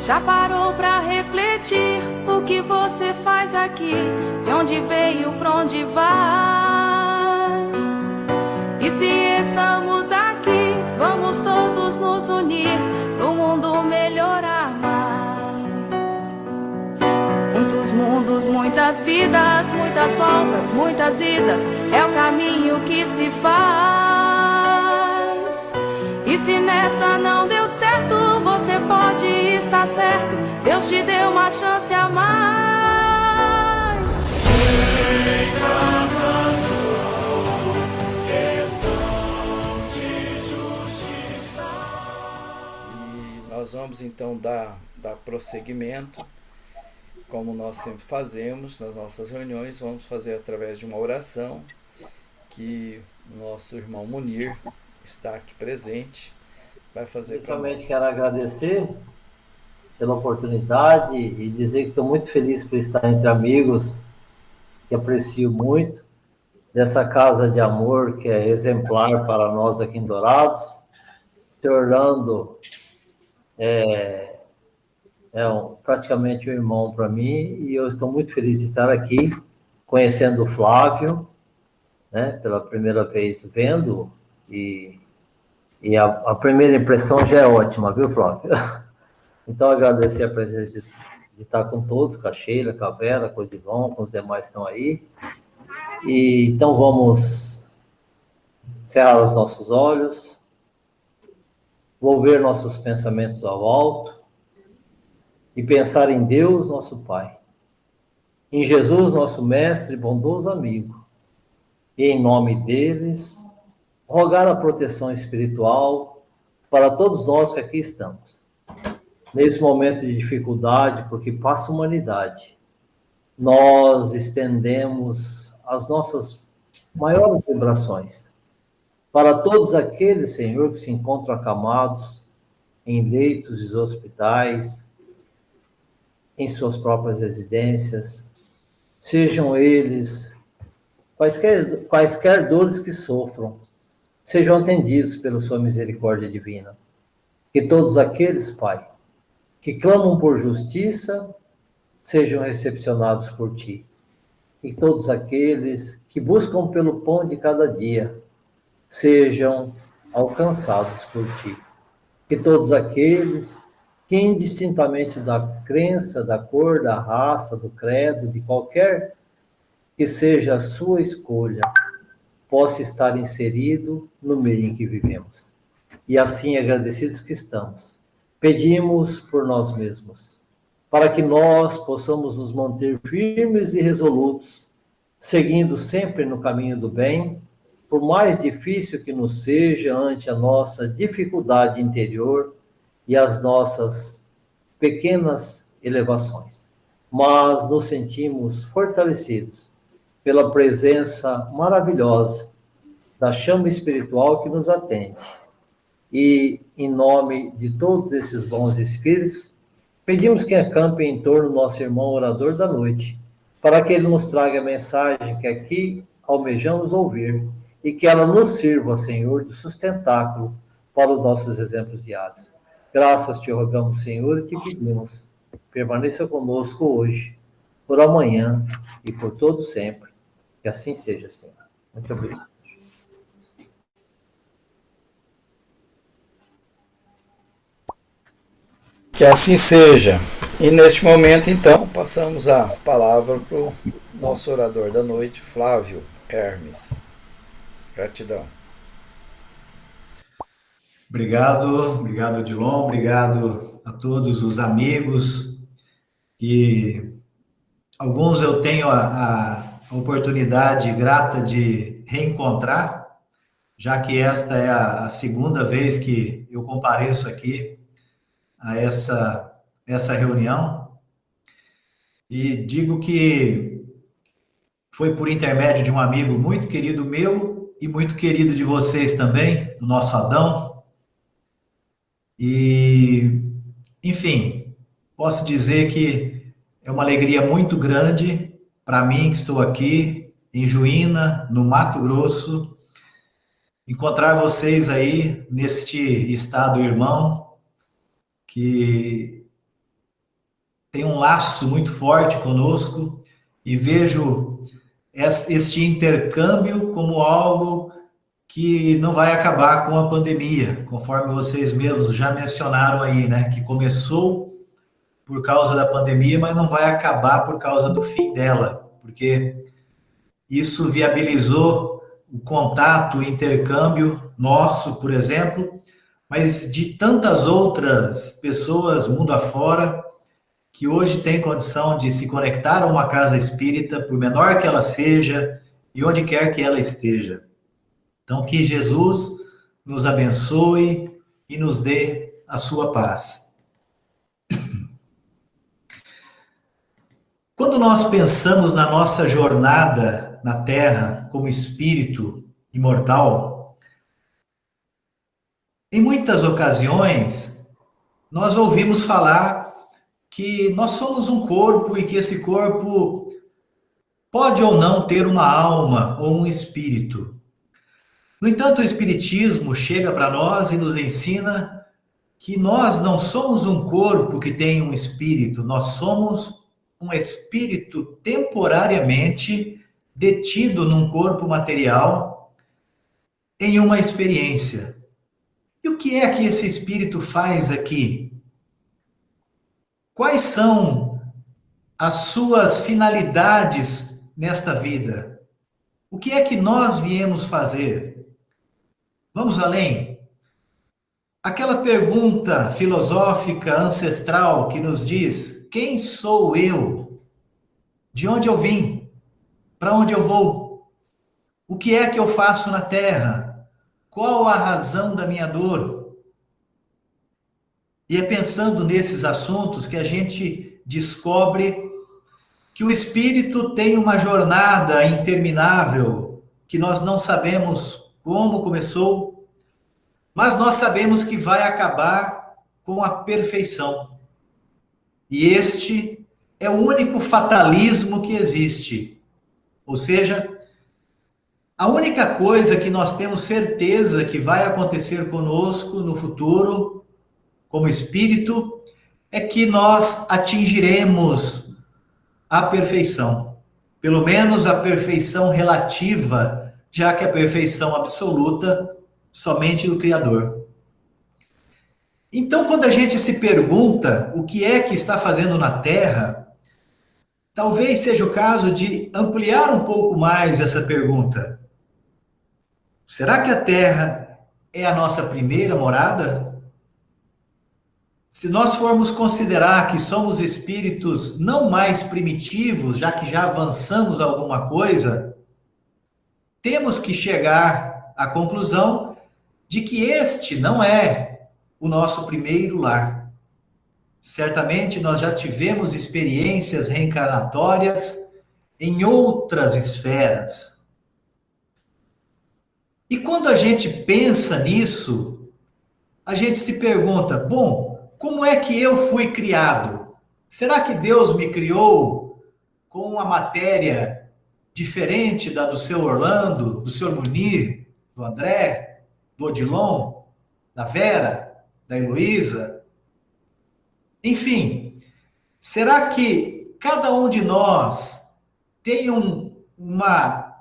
Já parou pra refletir o que você faz aqui? De onde veio, pra onde vai? E se estamos aqui, vamos todos nos unir pro mundo melhorar mais. Muitos mundos, muitas vidas, muitas voltas, muitas idas, é o caminho que se faz. E se nessa não deu certo, você pode estar certo, Deus te deu uma chance a mais. Reencarnação, questão de justiça. E nós vamos então dar prosseguimento, como nós sempre fazemos nas nossas reuniões. Vamos fazer através de uma oração que o nosso irmão Munir está aqui presente, vai fazer para nós. Principalmente quero agradecer pela oportunidade e dizer que estou muito feliz por estar entre amigos que aprecio muito, dessa casa de amor que é exemplar para nós aqui em Dourados. O Sr. Orlando praticamente um irmão para mim, e eu estou muito feliz de estar aqui, conhecendo o Flávio, né, pela primeira vez vendo, e a primeira impressão já é ótima, viu, Flávio? Então, agradecer a presença de estar com todos, com a Sheila, com a Vera, com o Edilon, com os demais que estão aí. E então vamos cerrar os nossos olhos, volver nossos pensamentos ao alto e pensar em Deus, nosso Pai, em Jesus, nosso Mestre e bondoso amigo, e em nome deles, rogar a proteção espiritual para todos nós que aqui estamos. Nesse momento de dificuldade, porque passa a humanidade, nós estendemos as nossas maiores vibrações para todos aqueles, Senhor, que se encontram acamados em leitos de hospitais, em suas próprias residências, sejam eles quaisquer dores que sofram, sejam atendidos pela sua misericórdia divina. Que todos aqueles, Pai, que clamam por justiça, sejam recepcionados por Ti. E todos aqueles que buscam pelo pão de cada dia, sejam alcançados por Ti. Que todos aqueles que, indistintamente da crença, da cor, da raça, do credo, de qualquer que seja a sua escolha, possa estar inserido no meio em que vivemos. E assim, agradecidos que estamos, pedimos por nós mesmos, para que nós possamos nos manter firmes e resolutos, seguindo sempre no caminho do bem, por mais difícil que nos seja ante a nossa dificuldade interior e as nossas pequenas elevações. Mas nos sentimos fortalecidos pela presença maravilhosa da chama espiritual que nos atende. E, em nome de todos esses bons espíritos, pedimos que acampem em torno do nosso irmão orador da noite, para que ele nos traga a mensagem que aqui almejamos ouvir, e que ela nos sirva, Senhor, de sustentáculo para os nossos exemplos diários. Graças te rogamos, Senhor, e te pedimos, permaneça conosco hoje, por amanhã e por todo sempre. Que assim seja, Senhor. Muito obrigado. Que assim seja. E neste momento, então, passamos a palavra para o nosso orador da noite, Flávio Hermes. Gratidão. Obrigado, Odilon, obrigado a todos os amigos, que alguns eu tenho a oportunidade grata de reencontrar, já que esta é a segunda vez que eu compareço aqui a essa reunião, e digo que foi por intermédio de um amigo muito querido meu e muito querido de vocês também, o nosso Adão. E, enfim, posso dizer que é uma alegria muito grande para mim, que estou aqui em Juína, no Mato Grosso, encontrar vocês aí neste estado irmão, que tem um laço muito forte conosco e vejo este intercâmbio como algo que não vai acabar com a pandemia, conforme vocês mesmos já mencionaram aí, né? Que começou por causa da pandemia, mas não vai acabar por causa do fim dela, porque isso viabilizou o contato, o intercâmbio nosso, por exemplo, mas de tantas outras pessoas mundo afora que hoje têm condição de se conectar a uma casa espírita, por menor que ela seja e onde quer que ela esteja. Então, que Jesus nos abençoe e nos dê a sua paz. Quando nós pensamos na nossa jornada na Terra como espírito imortal, em muitas ocasiões nós ouvimos falar que nós somos um corpo e que esse corpo pode ou não ter uma alma ou um espírito. No entanto, o Espiritismo chega para nós e nos ensina que nós não somos um corpo que tem um espírito, nós somos um espírito temporariamente detido num corpo material em uma experiência. E o que é que esse espírito faz aqui? Quais são as suas finalidades nesta vida? O que é que nós viemos fazer? Vamos além? Aquela pergunta filosófica ancestral que nos diz: quem sou eu? De onde eu vim? Para onde eu vou? O que é que eu faço na Terra? Qual a razão da minha dor? E é pensando nesses assuntos que a gente descobre que o espírito tem uma jornada interminável, que nós não sabemos como começou, mas nós sabemos que vai acabar com a perfeição. E este é o único fatalismo que existe. Ou seja, a única coisa que nós temos certeza que vai acontecer conosco no futuro, como espírito, é que nós atingiremos a perfeição. Pelo menos a perfeição relativa, já que a perfeição absoluta somente do Criador. Então, quando a gente se pergunta o que é que está fazendo na Terra, talvez seja o caso de ampliar um pouco mais essa pergunta. Será que a Terra é a nossa primeira morada? Se nós formos considerar que somos espíritos não mais primitivos, já que já avançamos alguma coisa, temos que chegar à conclusão de que este não é o nosso primeiro lar. Certamente nós já tivemos experiências reencarnatórias em outras esferas. E quando a gente pensa nisso, a gente se pergunta, bom, como é que eu fui criado? Será que Deus me criou com uma matéria diferente da do seu Orlando, do seu Munir, do André, do Odilon, da Vera, da Heloísa? Enfim, será que cada um de nós tem uma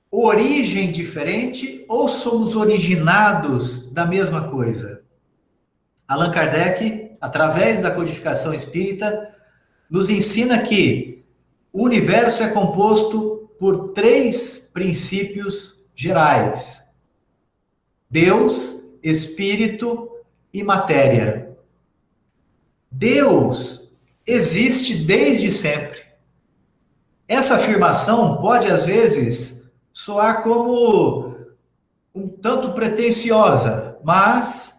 origem diferente ou somos originados da mesma coisa? Allan Kardec, através da codificação espírita, nos ensina que o universo é composto por 3 princípios gerais: Deus, Espírito e matéria. Deus existe desde sempre. Essa afirmação pode, às vezes, soar como um tanto pretensiosa, mas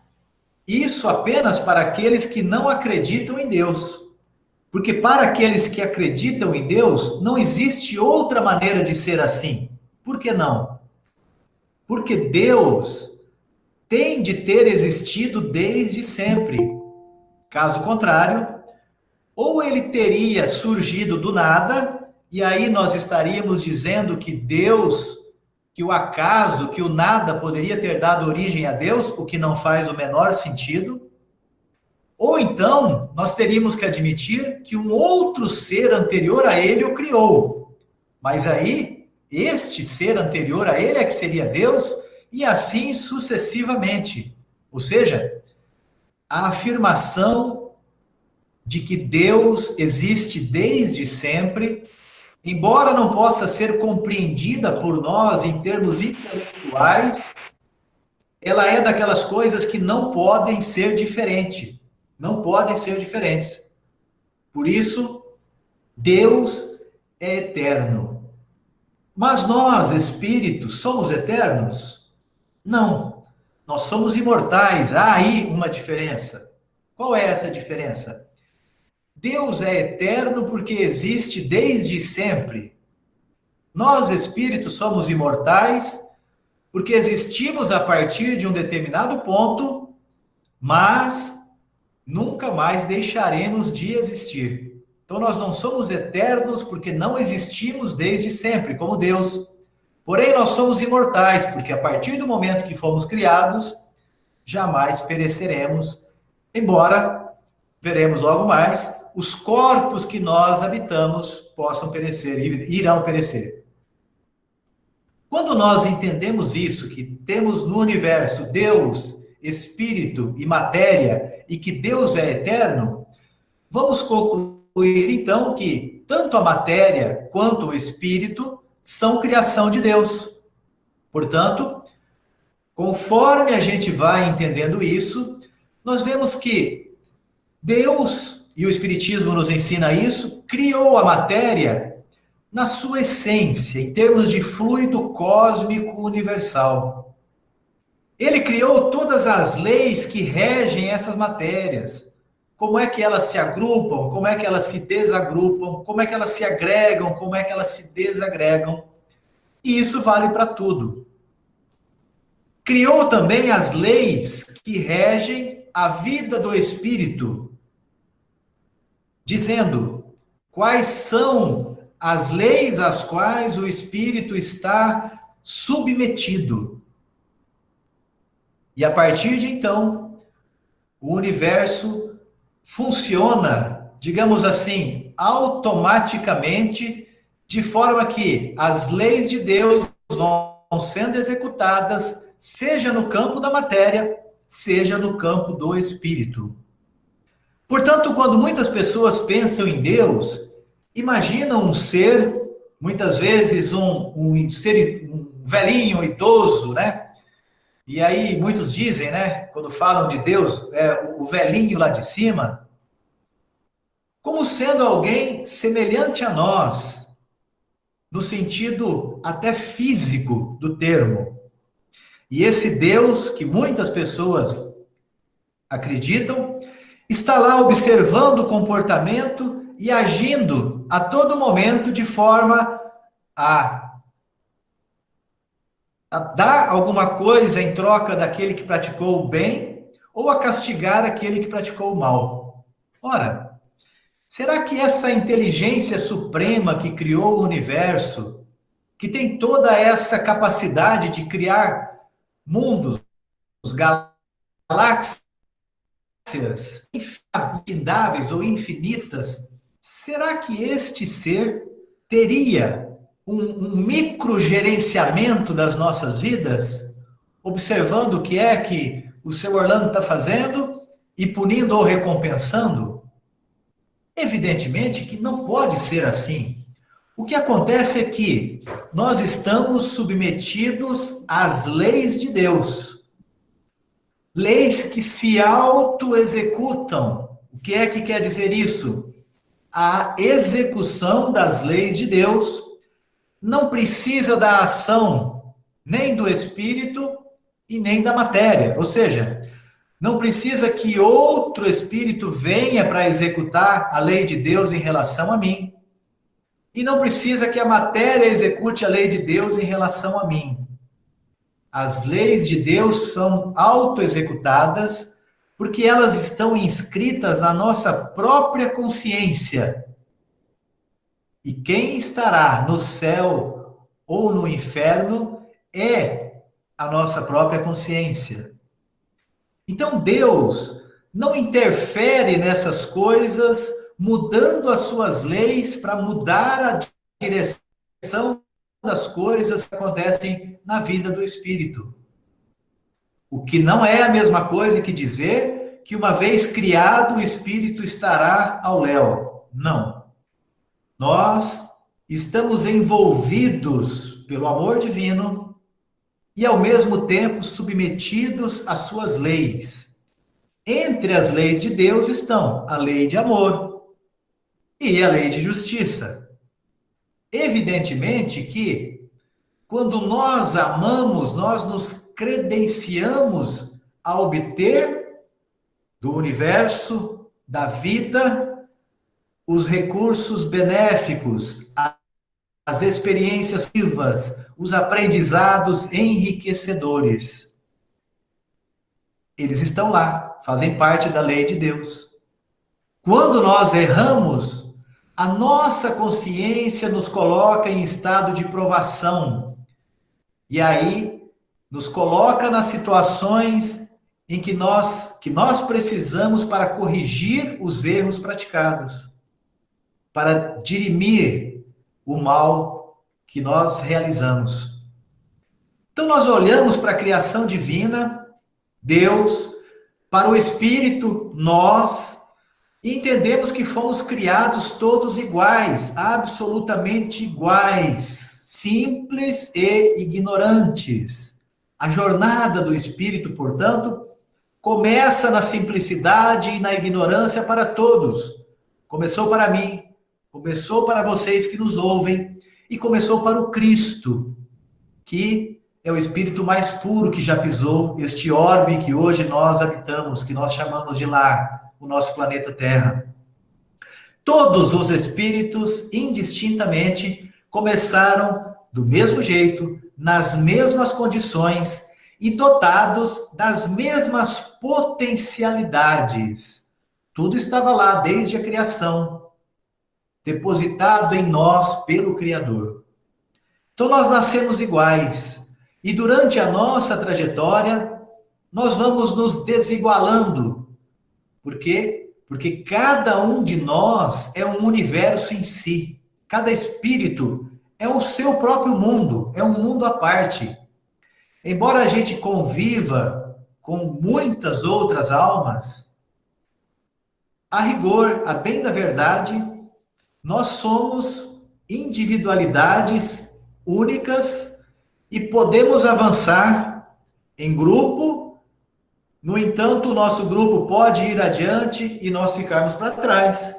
isso apenas para aqueles que não acreditam em Deus. Porque para aqueles que acreditam em Deus, não existe outra maneira de ser assim. Por que não? Porque Deus tem de ter existido desde sempre. Caso contrário, ou ele teria surgido do nada, e aí nós estaríamos dizendo que Deus, que o acaso, que o nada poderia ter dado origem a Deus, o que não faz o menor sentido. Ou então, nós teríamos que admitir que um outro ser anterior a ele o criou. Mas aí, este ser anterior a ele é que seria Deus, e assim sucessivamente. Ou seja, a afirmação de que Deus existe desde sempre, embora não possa ser compreendida por nós em termos intelectuais, ela é daquelas coisas que não podem ser diferentes. Não podem ser diferentes. Por isso, Deus é eterno. Mas nós, espíritos, somos eternos? Não. Nós somos imortais. Há aí uma diferença. Qual é essa diferença? Deus é eterno porque existe desde sempre. Nós, espíritos, somos imortais porque existimos a partir de um determinado ponto, mas nunca mais deixaremos de existir. Então, nós não somos eternos porque não existimos desde sempre, como Deus. Porém, nós somos imortais, porque a partir do momento que fomos criados, jamais pereceremos, embora, veremos logo mais, os corpos que nós habitamos possam perecer, irão perecer. Quando nós entendemos isso, que temos no universo Deus, Espírito e matéria, e que Deus é eterno, vamos concluir então que tanto a matéria quanto o Espírito são criação de Deus. Portanto, conforme a gente vai entendendo isso, nós vemos que Deus, e o Espiritismo nos ensina isso, criou a matéria na sua essência, em termos de fluido cósmico universal. Ele criou todas as leis que regem essas matérias. Como é que elas se agrupam, como é que elas se desagrupam, como é que elas se agregam, como é que elas se desagregam. E isso vale para tudo. Criou também as leis que regem a vida do espírito, dizendo quais são as leis às quais o espírito está submetido. E a partir de então, o universo funciona, digamos assim, automaticamente, de forma que as leis de Deus vão sendo executadas, seja no campo da matéria, seja no campo do espírito. Portanto, quando muitas pessoas pensam em Deus, imaginam um ser, muitas vezes um velhinho, idoso, né? E aí muitos dizem, né, quando falam de Deus, o velhinho lá de cima, como sendo alguém semelhante a nós, no sentido até físico do termo. E esse Deus, que muitas pessoas acreditam, está lá observando o comportamento e agindo a todo momento de forma a dar alguma coisa em troca daquele que praticou o bem ou a castigar aquele que praticou o mal. Ora, será que essa inteligência suprema que criou o universo, que tem toda essa capacidade de criar mundos, galáxias infindáveis ou infinitas, será que este ser teria um microgerenciamento das nossas vidas, observando o que é que o seu Orlando está fazendo e punindo ou recompensando? Evidentemente que não pode ser assim. O que acontece é que nós estamos submetidos às leis de Deus. Leis que se auto-executam. O que é que quer dizer isso? A execução das leis de Deus não precisa da ação nem do espírito e nem da matéria. Ou seja, não precisa que outro espírito venha para executar a lei de Deus em relação a mim. E não precisa que a matéria execute a lei de Deus em relação a mim. As leis de Deus são auto-executadas porque elas estão inscritas na nossa própria consciência. E quem estará no céu ou no inferno é a nossa própria consciência. Então Deus não interfere nessas coisas, mudando as suas leis para mudar a direção das coisas que acontecem na vida do espírito. O que não é a mesma coisa que dizer que uma vez criado o espírito estará ao léu. Não. Nós estamos envolvidos pelo amor divino e ao mesmo tempo submetidos às suas leis. Entre as leis de Deus estão a lei de amor e a lei de justiça. Evidentemente que, quando nós amamos, nós nos credenciamos a obter do universo, da vida, os recursos benéficos, as experiências vivas, os aprendizados enriquecedores. Eles estão lá, fazem parte da lei de Deus. Quando nós erramos, a nossa consciência nos coloca em estado de provação. E aí, nos coloca nas situações em que nós precisamos para corrigir os erros praticados, para dirimir o mal que nós realizamos. Então, nós olhamos para a criação divina, Deus, para o Espírito, nós, e entendemos que fomos criados todos iguais, absolutamente iguais, simples e ignorantes. A jornada do Espírito, portanto, começa na simplicidade e na ignorância para todos. Começou para mim, começou para vocês que nos ouvem, e começou para o Cristo, que é o Espírito mais puro que já pisou este orbe que hoje nós habitamos, que nós chamamos de lar, o nosso planeta Terra. Todos os espíritos, indistintamente, começaram do mesmo jeito, nas mesmas condições e dotados das mesmas potencialidades. Tudo estava lá desde a criação, depositado em nós pelo Criador. Então nós nascemos iguais e durante a nossa trajetória nós vamos nos desigualando. Por quê? Porque cada um de nós é um universo em si. Cada espírito é o seu próprio mundo, é um mundo à parte. Embora a gente conviva com muitas outras almas, a rigor, a bem da verdade, nós somos individualidades únicas e podemos avançar em grupo. No entanto, o nosso grupo pode ir adiante e nós ficarmos para trás.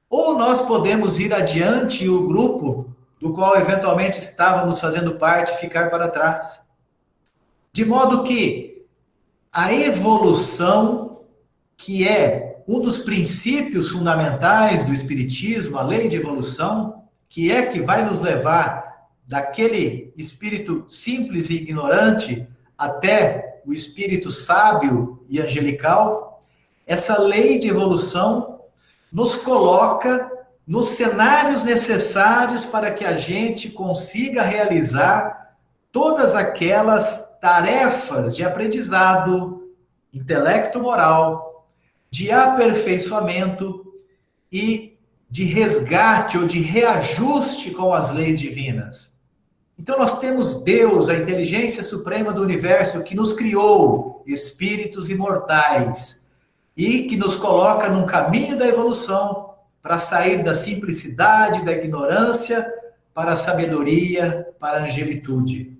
Ou nós podemos ir adiante e o grupo do qual eventualmente estávamos fazendo parte ficar para trás. De modo que a evolução, que é um dos princípios fundamentais do Espiritismo, a lei de evolução, que é que vai nos levar daquele espírito simples e ignorante até o espírito sábio e angelical, essa lei de evolução nos coloca nos cenários necessários para que a gente consiga realizar todas aquelas tarefas de aprendizado, intelecto moral, de aperfeiçoamento e de resgate ou de reajuste com as leis divinas. Então nós temos Deus, a inteligência suprema do universo, que nos criou espíritos imortais e que nos coloca num caminho da evolução para sair da simplicidade, da ignorância, para a sabedoria, para a angelitude.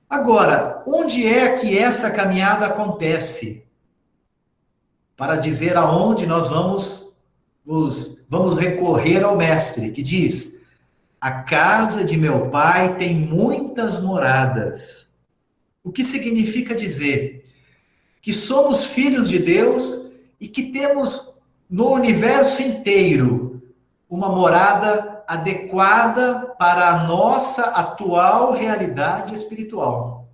Agora, onde é que essa caminhada acontece? Para dizer aonde nós vamos recorrer ao Mestre, que diz: a casa de meu pai tem muitas moradas. O que significa dizer que somos filhos de Deus e que temos no universo inteiro uma morada adequada para a nossa atual realidade espiritual.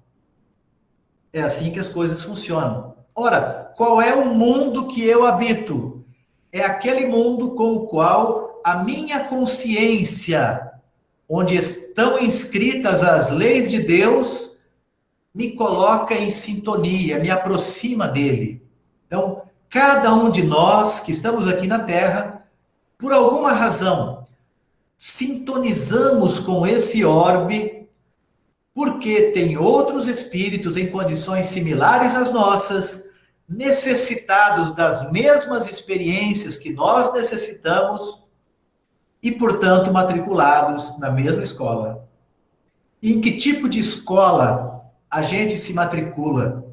É assim que as coisas funcionam. Ora, qual é o mundo que eu habito? É aquele mundo com o qual a minha consciência, onde estão inscritas as leis de Deus, me coloca em sintonia, me aproxima dele. Então, cada um de nós que estamos aqui na Terra, por alguma razão, sintonizamos com esse orbe, porque tem outros espíritos em condições similares às nossas, necessitados das mesmas experiências que nós necessitamos e, portanto, matriculados na mesma escola. E em que tipo de escola a gente se matricula?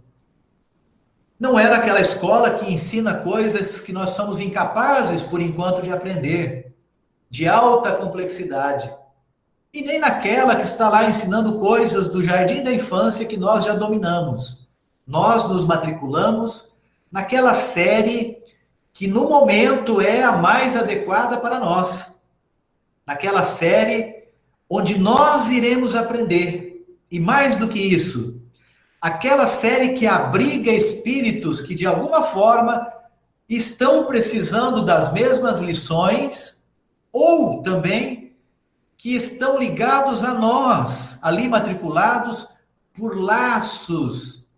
Não é naquela escola que ensina coisas que nós somos incapazes, por enquanto, de aprender, de alta complexidade. E nem naquela que está lá ensinando coisas do jardim da infância que nós já dominamos. Nós nos matriculamos naquela série que, no momento, é a mais adequada para nós. Naquela série onde nós iremos aprender. E mais do que isso, aquela série que abriga espíritos que, de alguma forma, estão precisando das mesmas lições, ou também que estão ligados a nós, ali matriculados por laços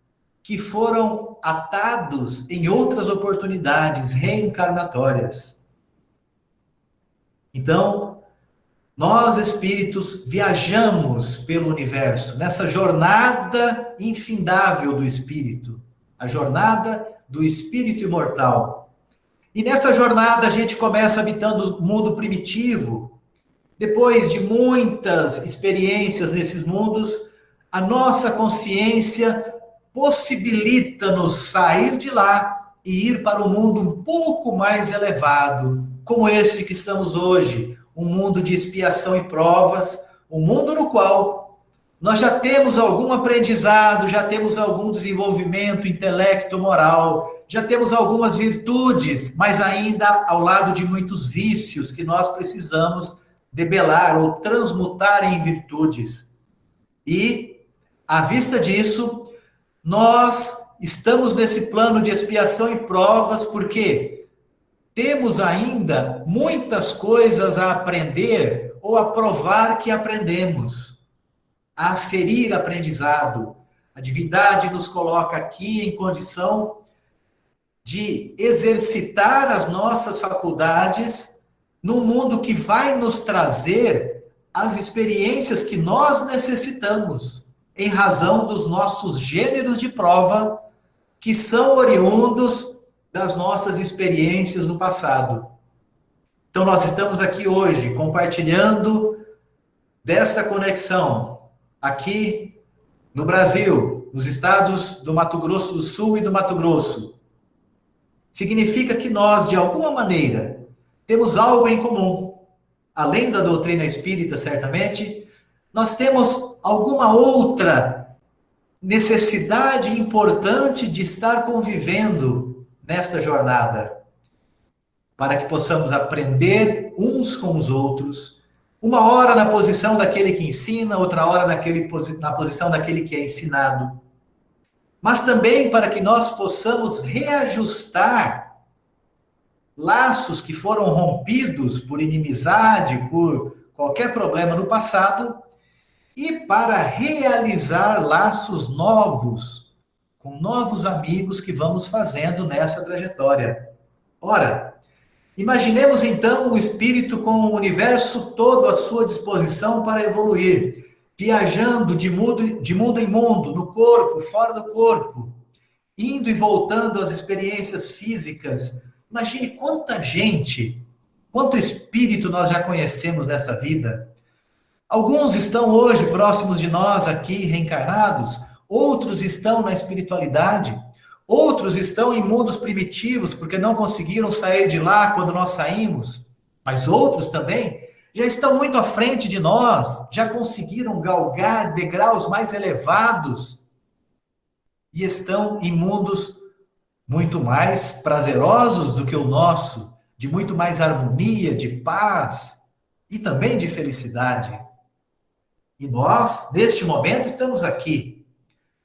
que foram atados em outras oportunidades reencarnatórias. Então, nós, espíritos, viajamos pelo universo, nessa jornada infindável do espírito, a jornada do espírito imortal. E nessa jornada a gente começa habitando o mundo primitivo. Depois de muitas experiências nesses mundos, a nossa consciência possibilita-nos sair de lá e ir para um mundo um pouco mais elevado, como esse que estamos hoje, um mundo de expiação e provas, um mundo no qual nós já temos algum aprendizado, já temos algum desenvolvimento intelecto, moral, já temos algumas virtudes, mas ainda ao lado de muitos vícios que nós precisamos debelar ou transmutar em virtudes. E, à vista disso, nós estamos nesse plano de expiação e provas porque temos ainda muitas coisas a aprender ou a provar que aprendemos, a aferir aprendizado. A divindade nos coloca aqui em condição de exercitar as nossas faculdades num mundo que vai nos trazer as experiências que nós necessitamos, em razão dos nossos gêneros de prova, que são oriundos das nossas experiências no passado. Então, nós estamos aqui hoje compartilhando desta conexão, aqui no Brasil, nos estados do Mato Grosso do Sul e do Mato Grosso. Significa que nós, de alguma maneira, temos algo em comum. Além da doutrina espírita, certamente, nós temos alguma outra necessidade importante de estar convivendo nessa jornada, para que possamos aprender uns com os outros, uma hora na posição daquele que ensina, outra hora na posição daquele que é ensinado, mas também para que nós possamos reajustar laços que foram rompidos por inimizade, por qualquer problema no passado, e para realizar laços novos, com novos amigos que vamos fazendo nessa trajetória. Ora, imaginemos então um espírito com o universo todo à sua disposição para evoluir, viajando de mundo em mundo, no corpo, fora do corpo, indo e voltando às experiências físicas. Imagine quanta gente, quanto espírito nós já conhecemos nessa vida. Alguns estão hoje próximos de nós aqui, reencarnados, outros estão na espiritualidade, outros estão em mundos primitivos, porque não conseguiram sair de lá quando nós saímos, mas outros também já estão muito à frente de nós, já conseguiram galgar degraus mais elevados e estão em mundos muito mais prazerosos do que o nosso, de muito mais harmonia, de paz e também de felicidade. E nós, neste momento, estamos aqui.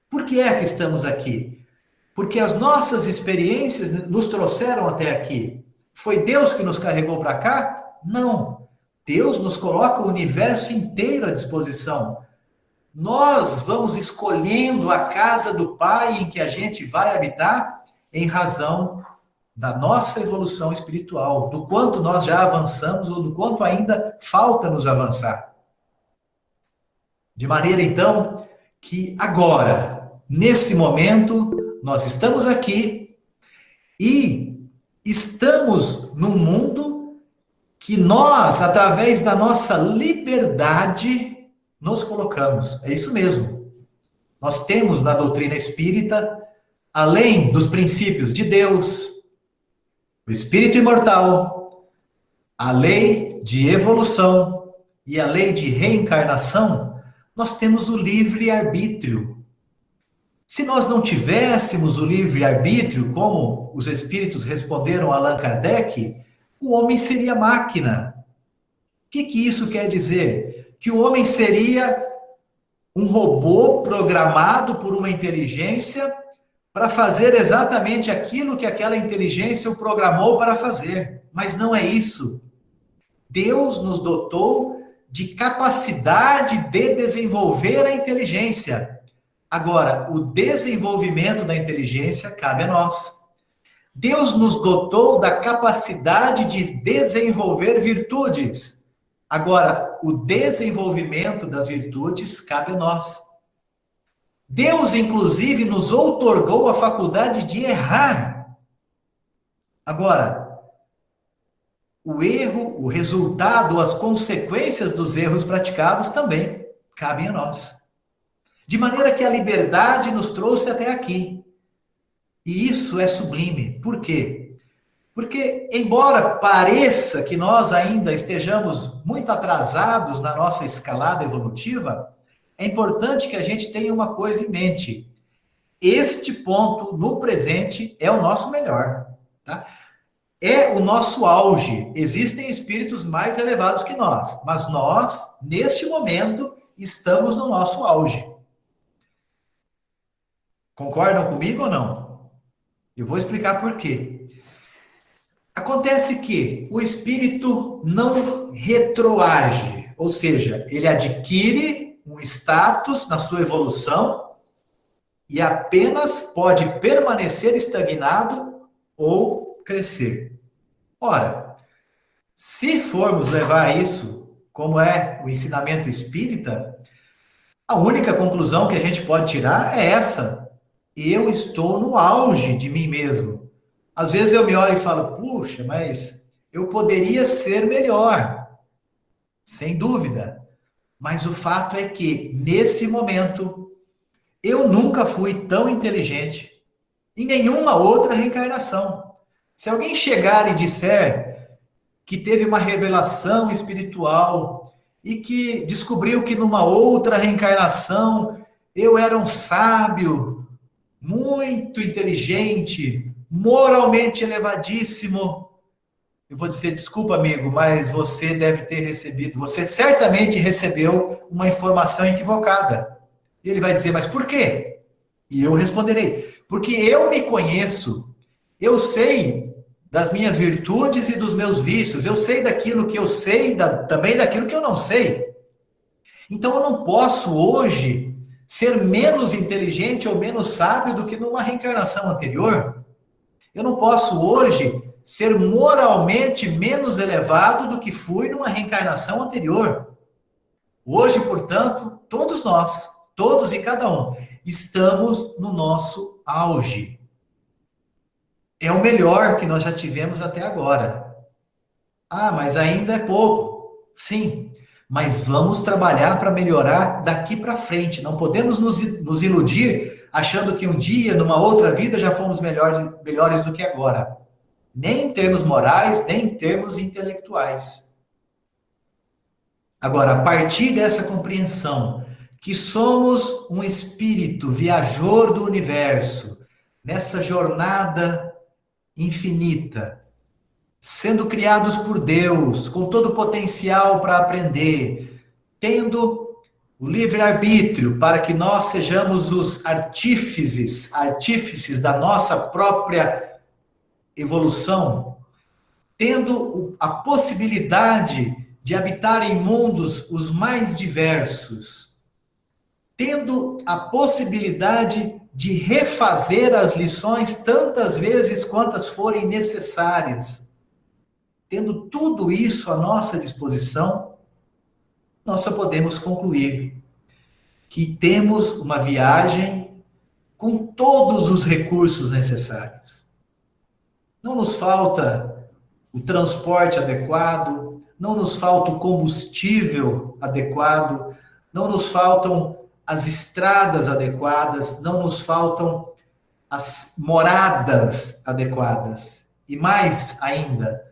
Por que é que estamos aqui? Porque as nossas experiências nos trouxeram até aqui. Foi Deus que nos carregou para cá? Não. Deus nos coloca o universo inteiro à disposição. Nós vamos escolhendo a casa do Pai em que a gente vai habitar em razão da nossa evolução espiritual, do quanto nós já avançamos ou do quanto ainda falta nos avançar. De maneira, então, que agora, nesse momento, nós estamos aqui e estamos num mundo que nós, através da nossa liberdade, nos colocamos. É isso mesmo. Nós temos na doutrina espírita, além dos princípios de Deus, o espírito imortal, a lei de evolução e a lei de reencarnação, nós temos o livre-arbítrio. Se nós não tivéssemos o livre-arbítrio, como os espíritos responderam a Allan Kardec, o homem seria máquina. O que isso quer dizer? Que o homem seria um robô programado por uma inteligência para fazer exatamente aquilo que aquela inteligência o programou para fazer. Mas não é isso. Deus nos dotou de capacidade de desenvolver a inteligência. Agora, o desenvolvimento da inteligência cabe a nós. Deus nos dotou da capacidade de desenvolver virtudes. Agora, o desenvolvimento das virtudes cabe a nós. Deus, inclusive, nos outorgou a faculdade de errar. Agora, o erro, o resultado, as consequências dos erros praticados também cabem a nós. De maneira que a liberdade nos trouxe até aqui. E isso é sublime. Por quê? Porque, embora pareça que nós ainda estejamos muito atrasados na nossa escalada evolutiva, é importante que a gente tenha uma coisa em mente. Este ponto, no presente, é o nosso melhor. Tá? É o nosso auge. Existem espíritos mais elevados que nós, mas nós, neste momento, estamos no nosso auge. Concordam comigo ou não? Eu vou explicar por quê. Acontece que o espírito não retroage, ou seja, ele adquire um status na sua evolução e apenas pode permanecer estagnado ou crescer. Ora, se formos levar isso, como é o ensinamento espírita, a única conclusão que a gente pode tirar é essa: eu estou no auge de mim mesmo. Às vezes eu me olho e falo, puxa, mas eu poderia ser melhor. Sem dúvida. Mas o fato é que, nesse momento, eu nunca fui tão inteligente em nenhuma outra reencarnação. Se alguém chegar e disser que teve uma revelação espiritual e que descobriu que numa outra reencarnação eu era um sábio, muito inteligente, moralmente elevadíssimo, eu vou dizer, desculpa, amigo, mas você deve ter recebido, você certamente recebeu uma informação equivocada. E ele vai dizer, mas por quê? E eu responderei, porque eu me conheço, eu sei das minhas virtudes e dos meus vícios, eu sei daquilo que eu sei, também daquilo que eu não sei. Então eu não posso hoje ser menos inteligente ou menos sábio do que numa reencarnação anterior. Eu não posso hoje ser moralmente menos elevado do que fui numa reencarnação anterior. Hoje, portanto, todos nós, todos e cada um, estamos no nosso auge. É o melhor que nós já tivemos até agora. Ah, mas ainda é pouco. Sim, mas vamos trabalhar para melhorar daqui para frente. Não podemos nos iludir achando que um dia, numa outra vida, já fomos melhores do que agora. Nem em termos morais, nem em termos intelectuais. Agora, a partir dessa compreensão que somos um espírito viajor do universo, nessa jornada infinita, sendo criados por Deus, com todo o potencial para aprender, tendo o livre-arbítrio para que nós sejamos os artífices da nossa própria evolução, tendo a possibilidade de habitar em mundos os mais diversos, tendo a possibilidade de refazer as lições tantas vezes quantas forem necessárias. Tendo tudo isso à nossa disposição, nós só podemos concluir que temos uma viagem com todos os recursos necessários. Não nos falta o transporte adequado, não nos falta o combustível adequado, não nos faltam as estradas adequadas, não nos faltam as moradas adequadas. E mais ainda,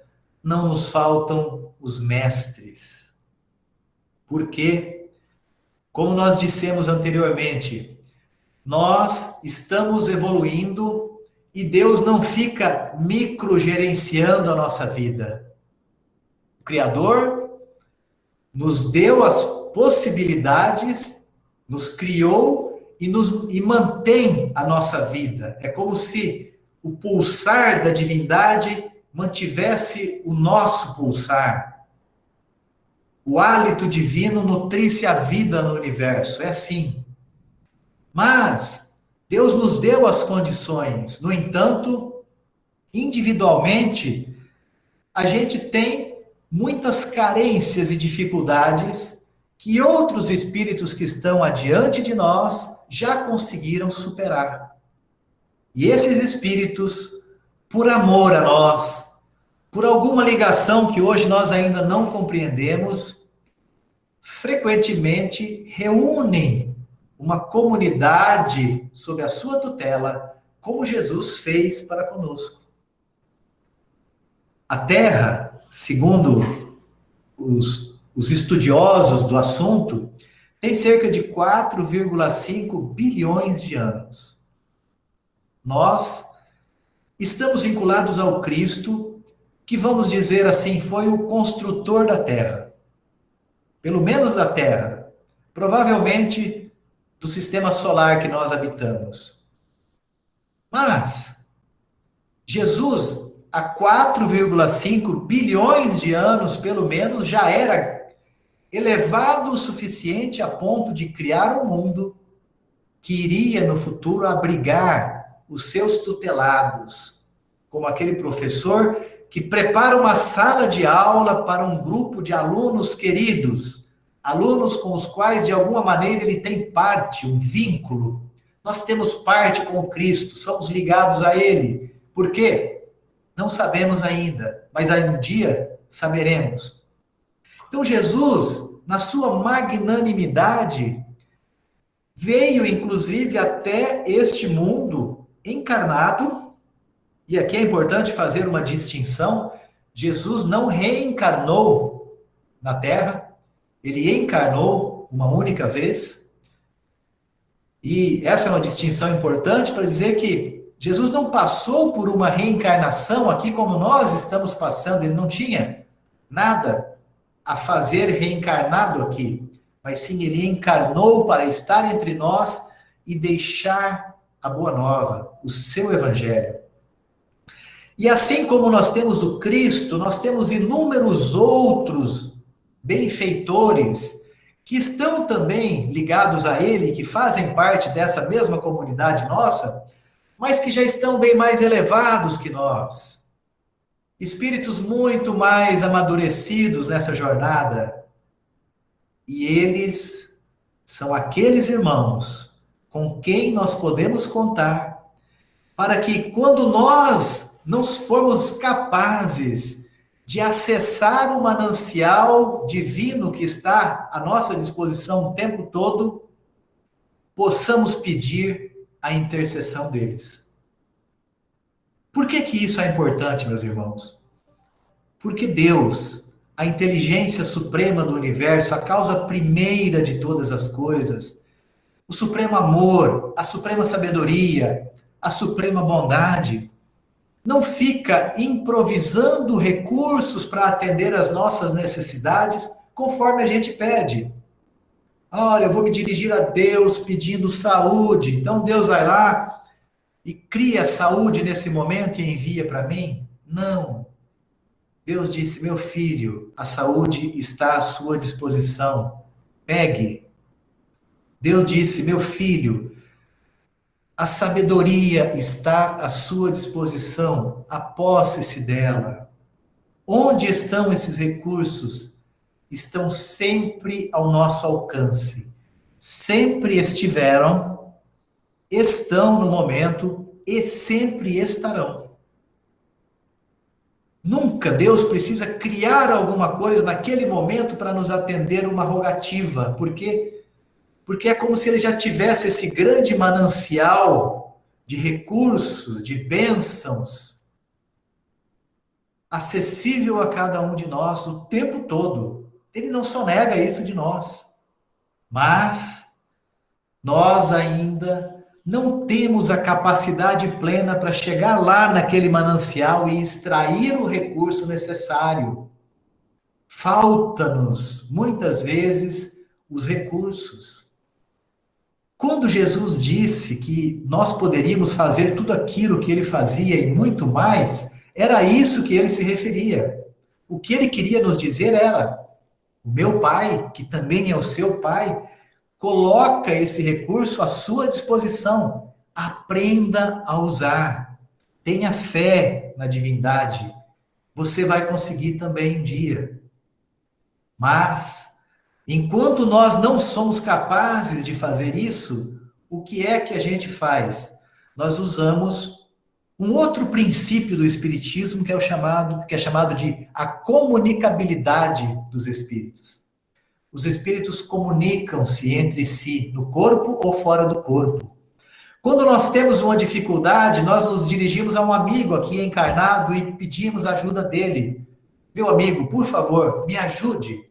não nos faltam os mestres. Porque, como nós dissemos anteriormente, nós estamos evoluindo e Deus não fica microgerenciando a nossa vida. O Criador nos deu as possibilidades, nos criou e mantém a nossa vida. É como se o pulsar da divindade mantivesse o nosso pulsar. O hálito divino nutrisse a vida no universo. É assim. Mas Deus nos deu as condições. No entanto, individualmente, a gente tem muitas carências e dificuldades que outros espíritos que estão adiante de nós já conseguiram superar. E esses espíritos, por amor a nós, por alguma ligação que hoje nós ainda não compreendemos, frequentemente reúnem uma comunidade sob a sua tutela, como Jesus fez para conosco. A Terra, segundo os estudiosos do assunto, tem cerca de 4,5 bilhões de anos. Nós estamos vinculados ao Cristo, que, vamos dizer assim, foi o construtor da Terra. Pelo menos da Terra. Provavelmente do sistema solar que nós habitamos. Mas Jesus, há 4,5 bilhões de anos, pelo menos, já era elevado o suficiente a ponto de criar um mundo que iria no futuro abrigar os seus tutelados, como aquele professor que prepara uma sala de aula para um grupo de alunos queridos, alunos com os quais, de alguma maneira, ele tem parte, um vínculo. Nós temos parte com o Cristo, somos ligados a Ele. Por quê? Não sabemos ainda, mas um dia saberemos. Então, Jesus, na sua magnanimidade, veio, inclusive, até este mundo encarnado, e aqui é importante fazer uma distinção, Jesus não reencarnou na Terra, ele encarnou uma única vez, e essa é uma distinção importante para dizer que Jesus não passou por uma reencarnação aqui como nós estamos passando, ele não tinha nada a fazer reencarnado aqui, mas sim ele encarnou para estar entre nós e deixar a boa nova, o seu evangelho. E assim como nós temos o Cristo, nós temos inúmeros outros benfeitores que estão também ligados a ele, que fazem parte dessa mesma comunidade nossa, mas que já estão bem mais elevados que nós. Espíritos muito mais amadurecidos nessa jornada. E eles são aqueles irmãos com quem nós podemos contar para que, quando nós não formos capazes de acessar o manancial divino que está à nossa disposição o tempo todo, possamos pedir a intercessão deles. Por que isso é importante, meus irmãos? Porque Deus, a inteligência suprema do universo, a causa primeira de todas as coisas, o supremo amor, a suprema sabedoria, a suprema bondade, não fica improvisando recursos para atender às nossas necessidades conforme a gente pede. Olha, eu vou me dirigir a Deus pedindo saúde, então Deus vai lá e cria saúde nesse momento e envia para mim? Não. Deus disse, meu filho, a saúde está à sua disposição. Pegue. Deus disse, meu filho, A sabedoria está à sua disposição, aposse-se dela. Onde estão esses recursos? Estão sempre ao nosso alcance. Sempre estiveram, estão no momento e sempre estarão. Nunca Deus precisa criar alguma coisa naquele momento para nos atender uma rogativa. Por quê? Porque é como se ele já tivesse esse grande manancial de recursos, de bênçãos, acessível a cada um de nós o tempo todo. Ele não sonega isso de nós. Mas nós ainda não temos a capacidade plena para chegar lá naquele manancial e extrair o recurso necessário. Falta-nos, muitas vezes, os recursos. Quando Jesus disse que nós poderíamos fazer tudo aquilo que ele fazia e muito mais, era isso que ele se referia. O que ele queria nos dizer era: o meu Pai, que também é o seu Pai, coloca esse recurso à sua disposição. Aprenda a usar. Tenha fé na divindade. Você vai conseguir também um dia. Mas, enquanto nós não somos capazes de fazer isso, o que é que a gente faz? Nós usamos um outro princípio do Espiritismo que é chamado de a comunicabilidade dos espíritos. Os espíritos comunicam-se entre si, no corpo ou fora do corpo. Quando nós temos uma dificuldade, nós nos dirigimos a um amigo aqui encarnado e pedimos a ajuda dele. Meu amigo, por favor, me ajude.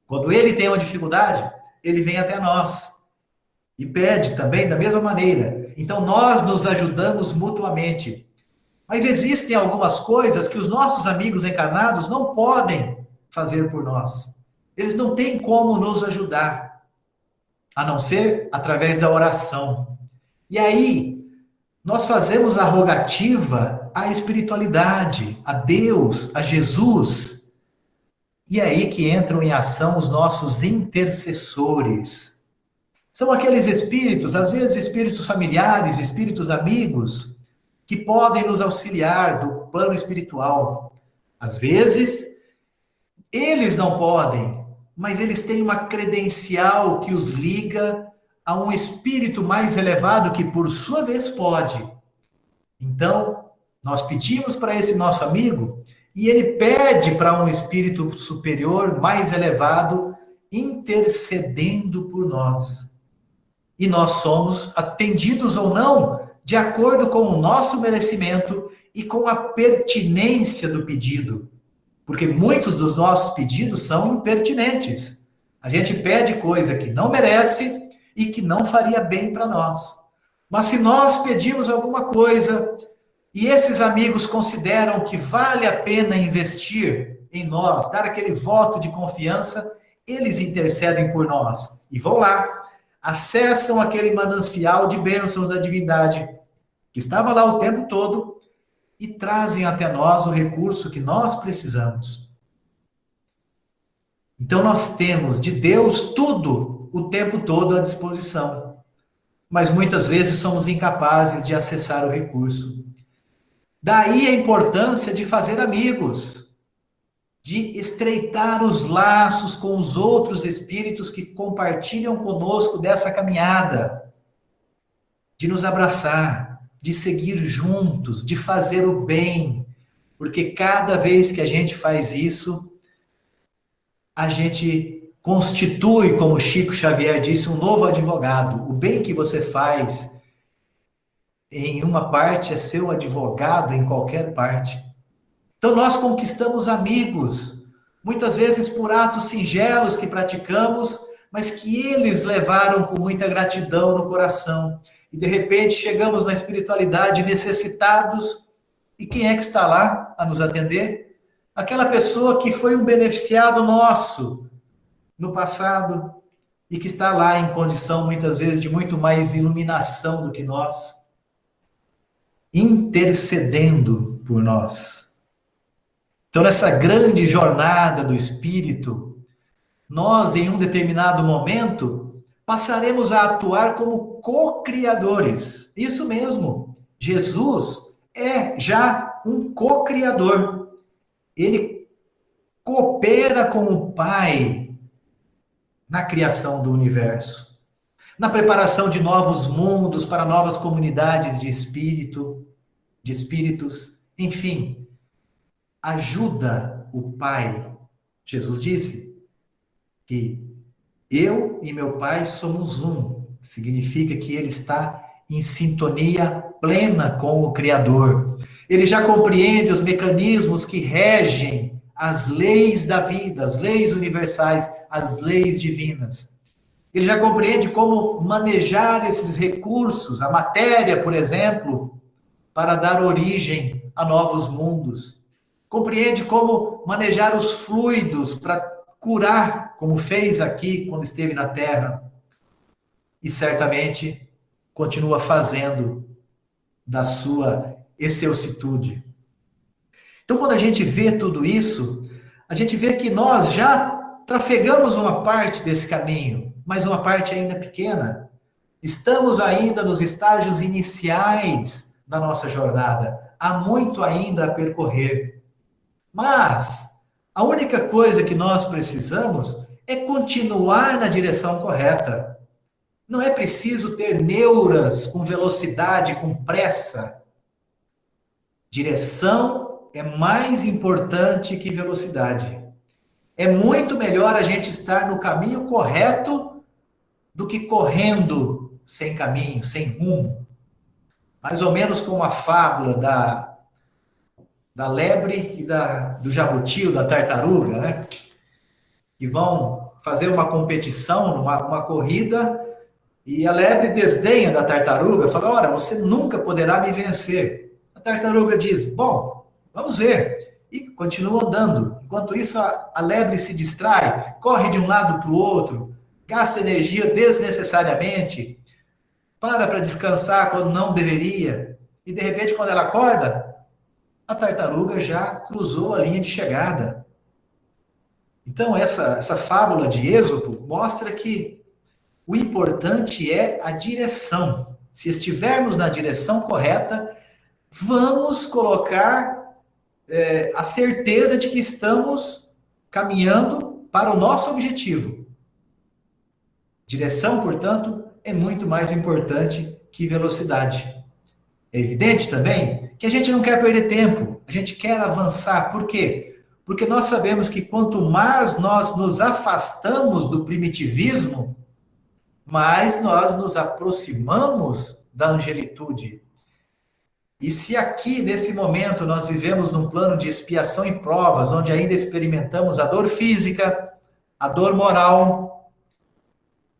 Quando ele tem uma dificuldade, ele vem até nós e pede também da mesma maneira. Então nós nos ajudamos mutuamente. Mas existem algumas coisas que os nossos amigos encarnados não podem fazer por nós. Eles não têm como nos ajudar, a não ser através da oração. E aí, nós fazemos a rogativa à espiritualidade, a Deus, a Jesus. E é aí que entram em ação os nossos intercessores. São aqueles espíritos, às vezes espíritos familiares, espíritos amigos, que podem nos auxiliar do plano espiritual. Às vezes, eles não podem, mas eles têm uma credencial que os liga a um espírito mais elevado que, por sua vez, pode. Então, nós pedimos para esse nosso amigo e ele pede para um espírito superior, mais elevado, intercedendo por nós. E nós somos atendidos ou não, de acordo com o nosso merecimento e com a pertinência do pedido. Porque muitos dos nossos pedidos são impertinentes. A gente pede coisa que não merece e que não faria bem para nós. Mas se nós pedimos alguma coisa e esses amigos consideram que vale a pena investir em nós, dar aquele voto de confiança, eles intercedem por nós. E vão lá, acessam aquele manancial de bênçãos da divindade, que estava lá o tempo todo, e trazem até nós o recurso que nós precisamos. Então nós temos de Deus tudo o tempo todo à disposição. Mas muitas vezes somos incapazes de acessar o recurso. Daí a importância de fazer amigos, de estreitar os laços com os outros espíritos que compartilham conosco dessa caminhada, de nos abraçar, de seguir juntos, de fazer o bem, porque cada vez que a gente faz isso, a gente constitui, como Chico Xavier disse, um novo advogado. O bem que você faz em uma parte é seu advogado em qualquer parte. Então nós conquistamos amigos, muitas vezes por atos singelos que praticamos, mas que eles levaram com muita gratidão no coração. E de repente chegamos na espiritualidade necessitados, e quem é que está lá a nos atender? Aquela pessoa que foi um beneficiado nosso no passado e que está lá em condição muitas vezes de muito mais iluminação do que nós, intercedendo por nós. Então nessa grande jornada do espírito, nós em um determinado momento passaremos a atuar como co-criadores. Isso mesmo, Jesus é já um co-criador. Ele coopera com o Pai na criação do universo, na preparação de novos mundos para novas comunidades de espíritos, enfim, ajuda o Pai. Jesus disse que eu e meu Pai somos um. Significa que ele está em sintonia plena com o Criador. Ele já compreende os mecanismos que regem as leis da vida, as leis universais, as leis divinas. Ele já compreende como manejar esses recursos, a matéria, por exemplo, para dar origem a novos mundos. Compreende como manejar os fluidos para curar, como fez aqui quando esteve na Terra. E certamente continua fazendo da sua excelsitude. Então, quando a gente vê tudo isso, a gente vê que nós já trafegamos uma parte desse caminho, mas uma parte ainda pequena. Estamos ainda nos estágios iniciais da nossa jornada. Há muito ainda a percorrer. Mas a única coisa que nós precisamos é continuar na direção correta. Não é preciso ter neuras com velocidade, com pressa. Direção é mais importante que velocidade. É muito melhor a gente estar no caminho correto do que correndo sem caminho, sem rumo. Mais ou menos como a fábula da lebre e do jabuti, ou da tartaruga, né? Que vão fazer uma competição, uma corrida, e a lebre desdenha da tartaruga, fala, ora, você nunca poderá me vencer. A tartaruga diz, bom, vamos ver. E continua andando. Enquanto isso, a lebre se distrai, corre de um lado para o outro, gasta energia desnecessariamente, para descansar quando não deveria, e de repente, quando ela acorda, a tartaruga já cruzou a linha de chegada. Então, essa fábula de Êxopo mostra que o importante é a direção. Se estivermos na direção correta, vamos colocar a certeza de que estamos caminhando para o nosso objetivo. Direção, portanto, é muito mais importante que velocidade. É evidente também que a gente não quer perder tempo, a gente quer avançar. Por quê? Porque nós sabemos que quanto mais nós nos afastamos do primitivismo, mais nós nos aproximamos da angelitude. E se aqui, nesse momento, nós vivemos num plano de expiação e provas, onde ainda experimentamos a dor física, a dor moral,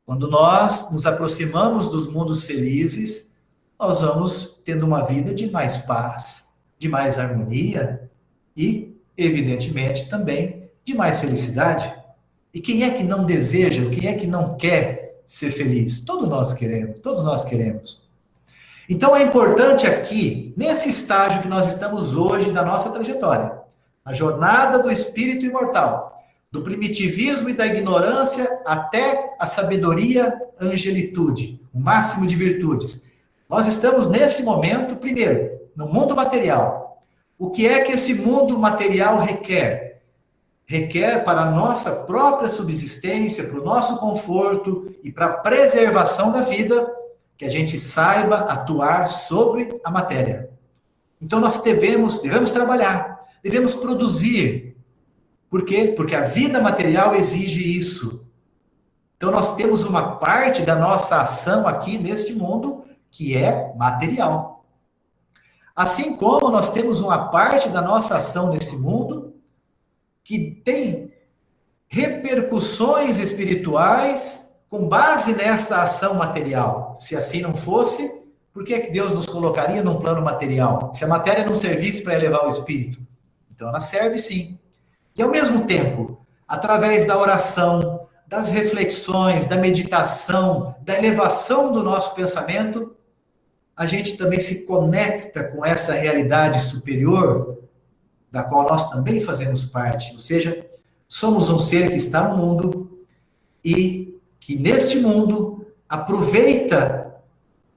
quando nós nos aproximamos dos mundos felizes, nós vamos tendo uma vida de mais paz, de mais harmonia e, evidentemente, também de mais felicidade. E quem é que não deseja, quem é que não quer ser feliz? Todos nós queremos. Então é importante aqui, nesse estágio que nós estamos hoje da nossa trajetória, a jornada do espírito imortal, do primitivismo e da ignorância até a sabedoria, angelitude, o máximo de virtudes. Nós estamos nesse momento, primeiro, no mundo material. O que é que esse mundo material requer? Requer para a nossa própria subsistência, para o nosso conforto e para a preservação da vida, que a gente saiba atuar sobre a matéria. Então nós devemos trabalhar, devemos produzir. Por quê? Porque a vida material exige isso. Então nós temos uma parte da nossa ação aqui neste mundo que é material. Assim como nós temos uma parte da nossa ação nesse mundo que tem repercussões espirituais com base nessa ação material. Se assim não fosse, por que é que Deus nos colocaria num plano material? Se a matéria não servisse para elevar o espírito. Então ela serve sim. E ao mesmo tempo, através da oração, das reflexões, da meditação, da elevação do nosso pensamento, a gente também se conecta com essa realidade superior, da qual nós também fazemos parte. Ou seja, somos um ser que está no mundo e que neste mundo aproveita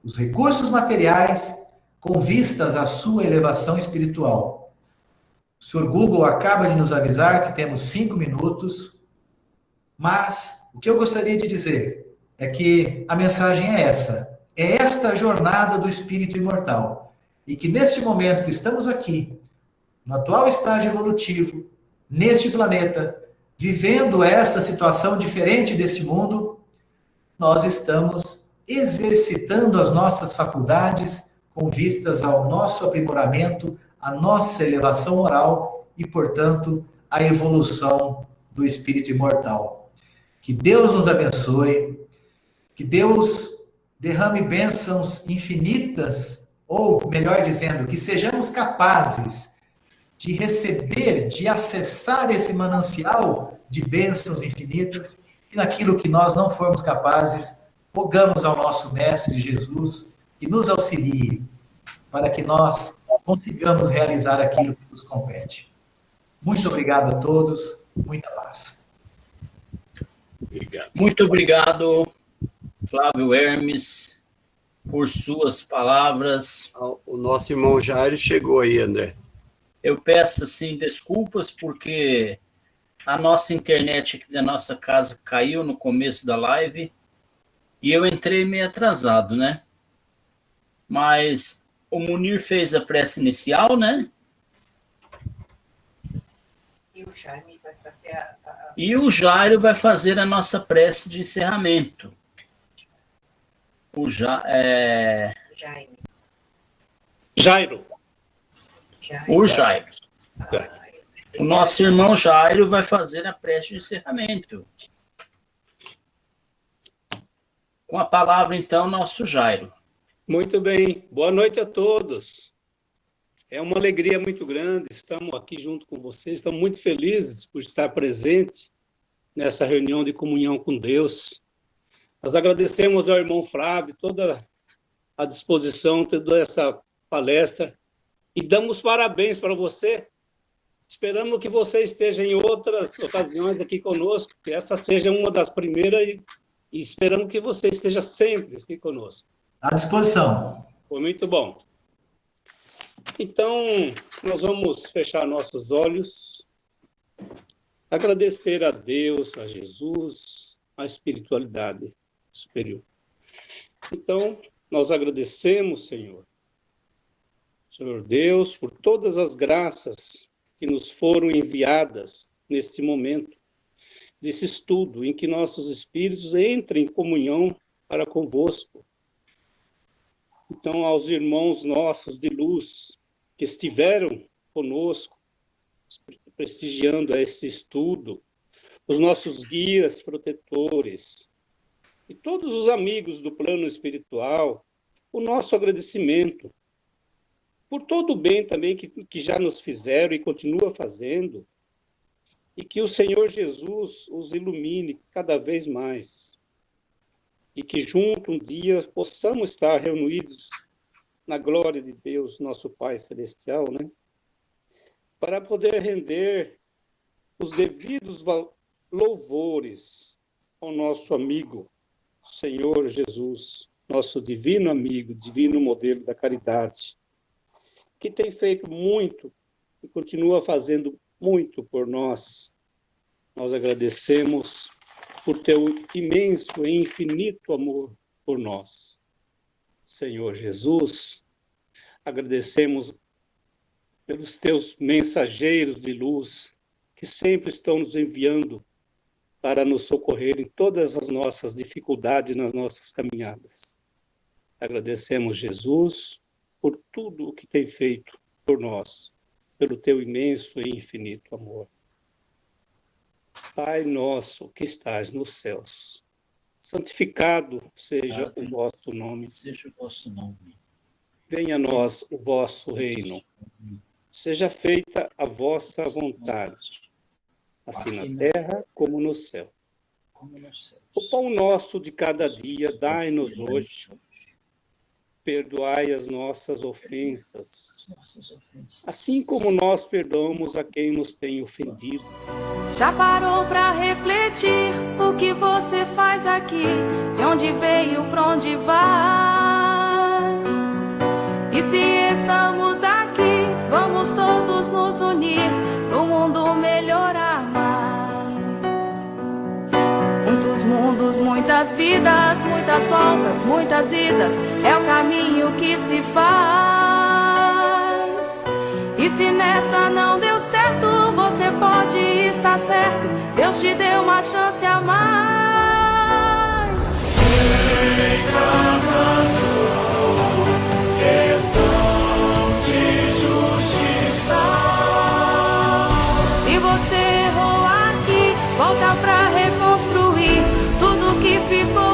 os recursos materiais com vistas à sua elevação espiritual. O Sr. Google acaba de nos avisar que temos 5 minutos, mas o que eu gostaria de dizer é que a mensagem é essa. É esta a jornada do espírito imortal. E que neste momento que estamos aqui, no atual estágio evolutivo, neste planeta, vivendo essa situação diferente deste mundo, nós estamos exercitando as nossas faculdades com vistas ao nosso aprimoramento, à nossa elevação moral e, portanto, à evolução do espírito imortal. Que Deus nos abençoe, que Deus derrame bênçãos infinitas, ou, melhor dizendo, que sejamos capazes de receber, de acessar esse manancial de bênçãos infinitas, e naquilo que nós não formos capazes, rogamos ao nosso Mestre Jesus que nos auxilie para que nós consigamos realizar aquilo que nos compete. Muito obrigado a todos, muita paz. Muito obrigado, Flávio Hermes, por suas palavras. O nosso irmão Jairo chegou aí, André. Eu peço, assim, desculpas, porque a nossa internet aqui da nossa casa caiu no começo da live e eu entrei meio atrasado, né? Mas o Munir fez a prece inicial, né? E o Jairo vai fazer a nossa prece de encerramento. Jairo. O Jairo. O nosso irmão Jairo vai fazer a prece de encerramento. Com a palavra, então, nosso Jairo. Muito bem. Boa noite a todos. É uma alegria muito grande, estamos aqui junto com vocês, estamos muito felizes por estar presente nessa reunião de comunhão com Deus. Nós agradecemos ao irmão Flávio toda a disposição, toda essa palestra, e damos parabéns para você. Esperamos que você esteja em outras ocasiões aqui conosco, que essa seja uma das primeiras, e esperamos que você esteja sempre aqui conosco. À disposição. Foi muito bom. Então, nós vamos fechar nossos olhos, agradecer a Deus, a Jesus, a espiritualidade superior. Então, nós agradecemos, Senhor Deus, por todas as graças que nos foram enviadas nesse momento, desse estudo, em que nossos espíritos entrem em comunhão para convosco. Então, aos irmãos nossos de luz que estiveram conosco, prestigiando esse estudo, os nossos guias protetores e todos os amigos do plano espiritual, o nosso agradecimento por todo o bem também que já nos fizeram e continua fazendo, e que o Senhor Jesus os ilumine cada vez mais. E que junto um dia possamos estar reunidos na glória de Deus, nosso Pai Celestial, né? Para poder render os devidos louvores ao nosso amigo, Senhor Jesus, nosso divino amigo, divino modelo da caridade, que tem feito muito e continua fazendo muito por nós. Nós agradecemos por teu imenso e infinito amor por nós. Senhor Jesus, agradecemos pelos teus mensageiros de luz que sempre estão nos enviando para nos socorrer em todas as nossas dificuldades nas nossas caminhadas. Agradecemos, Jesus, por tudo o que tem feito por nós, pelo teu imenso e infinito amor. Pai nosso que estás nos céus, santificado seja o vosso nome. Seja o vosso nome. Venha a nós o vosso reino. Seja feita a vossa vontade, assim na terra como no céu. O pão nosso de cada dia dai-nos hoje. perdoai as nossas ofensas, assim como nós perdoamos a quem nos tem ofendido. Já parou pra refletir o que você faz aqui? De onde veio, pra onde vai? E se estamos aqui, vamos todos nos unir pro mundo melhorar mais. Muitos mundos, muitas vidas, muitas voltas, muitas idas, é o caminho que se faz. E se nessa não deu certo, você pode estar certo, Deus te deu uma chance a mais. Encarnação, questão de justiça. Se você errou aqui, volta pra reconstruir tudo que ficou